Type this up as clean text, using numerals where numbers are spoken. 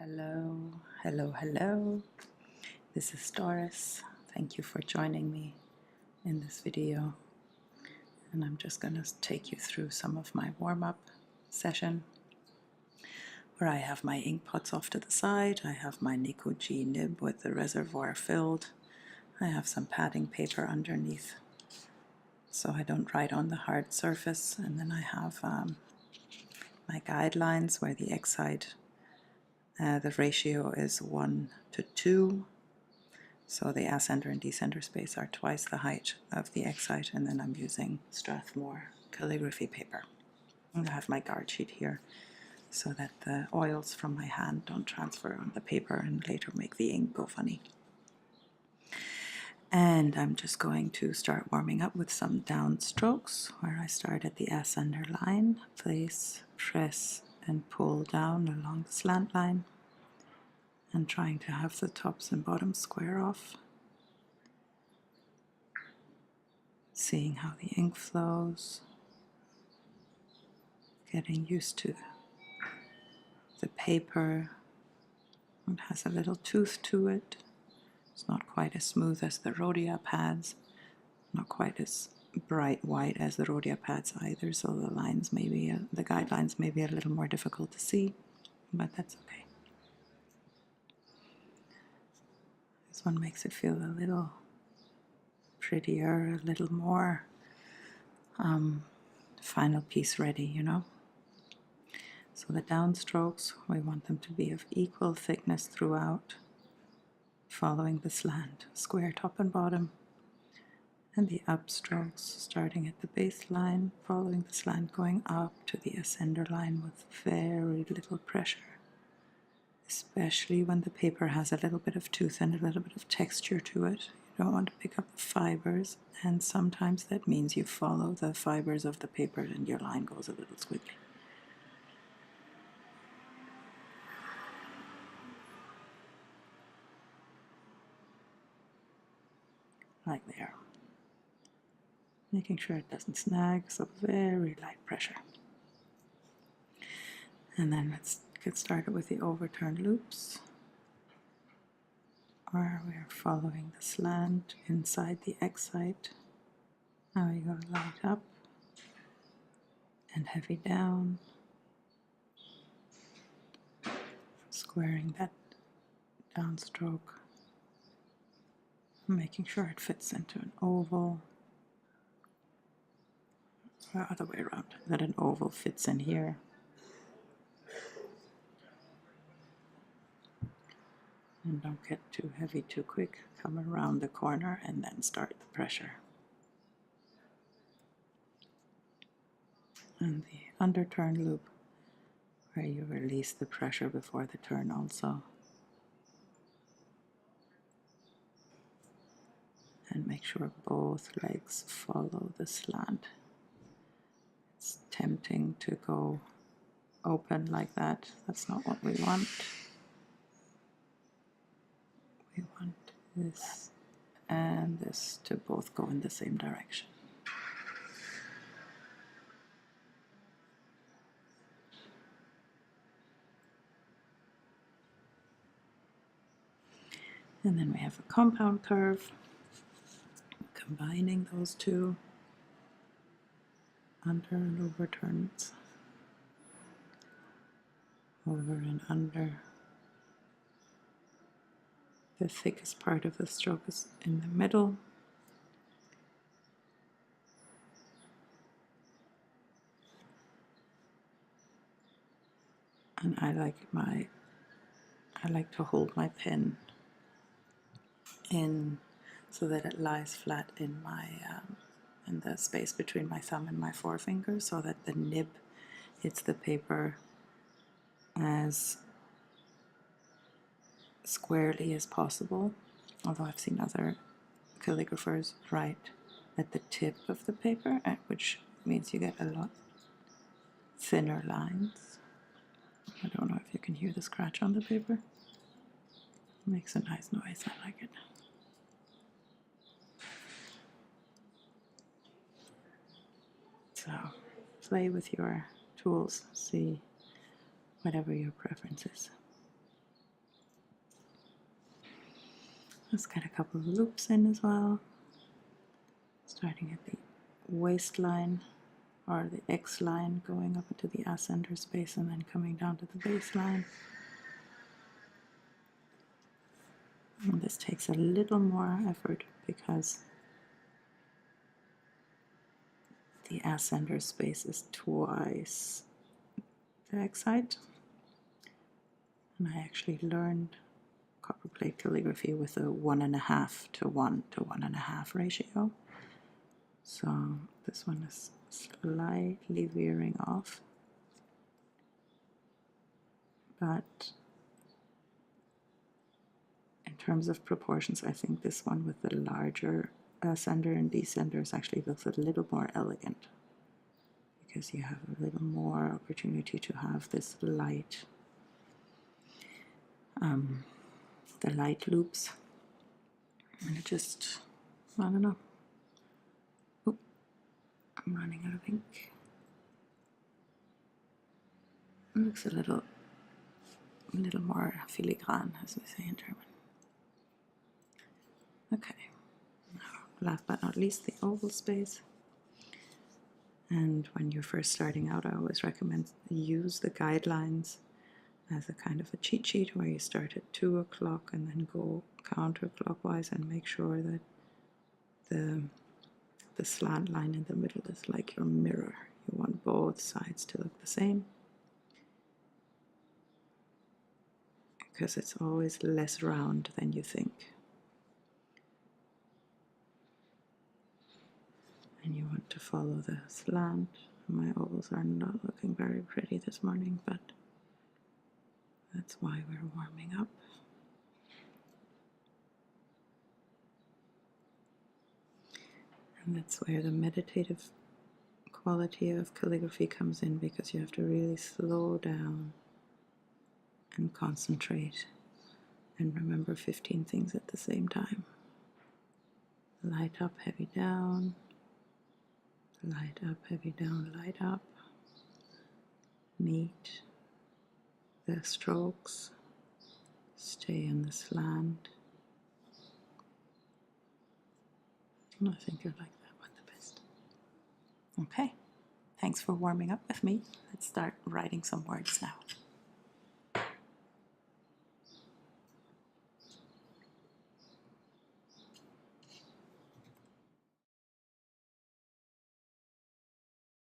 Hello, hello, hello. This is Doris. Thank you for joining me in this video. And I'm just going to take you through some of my warm-up session where I have my ink pots off to the side. I have my Nico G nib with the reservoir filled. I have some padding paper underneath so I don't write on the hard surface. And then I have my guidelines where the X side the ratio is 1 to 2, so the ascender and descender space are twice the height of the X side, and then I'm using Strathmore calligraphy paper. And I have my guard sheet here so that the oils from my hand don't transfer on the paper and later make the ink go funny. And I'm just going to start warming up with some down strokes where I start at the ascender line, place, press, and pull down along the slant line, and trying to have the tops and bottoms square off. Seeing how the ink flows, getting used to the paper. It has a little tooth to it. It's not quite as smooth as the Rhodia pads, not quite as bright white as the Rhodia pads either, so the lines maybe, the guidelines may be a little more difficult to see, but that's okay. This one makes it feel a little prettier, a little more final piece ready, you know. So the downstrokes, we want them to be of equal thickness throughout, following the slant, square top and bottom. And the upstrokes, starting at the baseline, following the slant, going up to the ascender line with very little pressure, especially when the paper has a little bit of tooth and a little bit of texture to it. You don't want to pick up the fibers, and sometimes that means you follow the fibers of the paper and your line goes a little squiggly. Like there. Making sure it doesn't snag, so very light pressure. And then let's get started with the overturned loops, where we're following the slant inside the X side. Now we go light up and heavy down, squaring that downstroke, making sure it fits into an oval, or other way around, that an oval fits in here. And don't get too heavy too quick. Come around the corner and then start the pressure. And the underturn loop, where you release the pressure before the turn also. And make sure both legs follow the slant. It's tempting to go open like that. That's not what we want. We want this and this to both go in the same direction. And then we have a compound curve, combining those two, under and over turns, over and under. The thickest part of the stroke is in the middle. And I like to hold my pen in so that it lies flat in my in the space between my thumb and my forefinger, so that the nib hits the paper as squarely as possible. Although I've seen other calligraphers write at the tip of the paper, which means you get a lot thinner lines. I don't know if you can hear the scratch on the paper. It makes a nice noise, I like it. So play with your tools, see whatever your preference is. Let's get a couple of loops in as well, starting at the waistline or the X line, going up into the ascender space and then coming down to the baseline. And this takes a little more effort because the ascender space is twice the X height. And I actually learned Copperplate calligraphy with a 1.5 to 1 to 1.5 ratio. So this one is slightly veering off, but in terms of proportions, I think this one with the larger ascender and descenders actually looks a little more elegant because you have a little more opportunity to have this light, the light loops. And it just, I don't know. Oop, I'm running out of ink. It looks a little more filigrane, as we say in German. Okay, now last but not least, the oval space. And when you're first starting out, I always recommend use the guidelines as a kind of a cheat sheet where you start at 2 o'clock and then go counterclockwise and make sure that the slant line in the middle is like your mirror. You want both sides to look the same, because it's always less round than you think. And you want to follow the slant. My ovals are not looking very pretty this morning, but that's why we're warming up. And that's where the meditative quality of calligraphy comes in, because you have to really slow down and concentrate and remember 15 things at the same time. Light up, heavy down. Light up, heavy down, light up. Meet the strokes. Stay in the slant. And I think I like that one the best. Okay, thanks for warming up with me. Let's start writing some words now.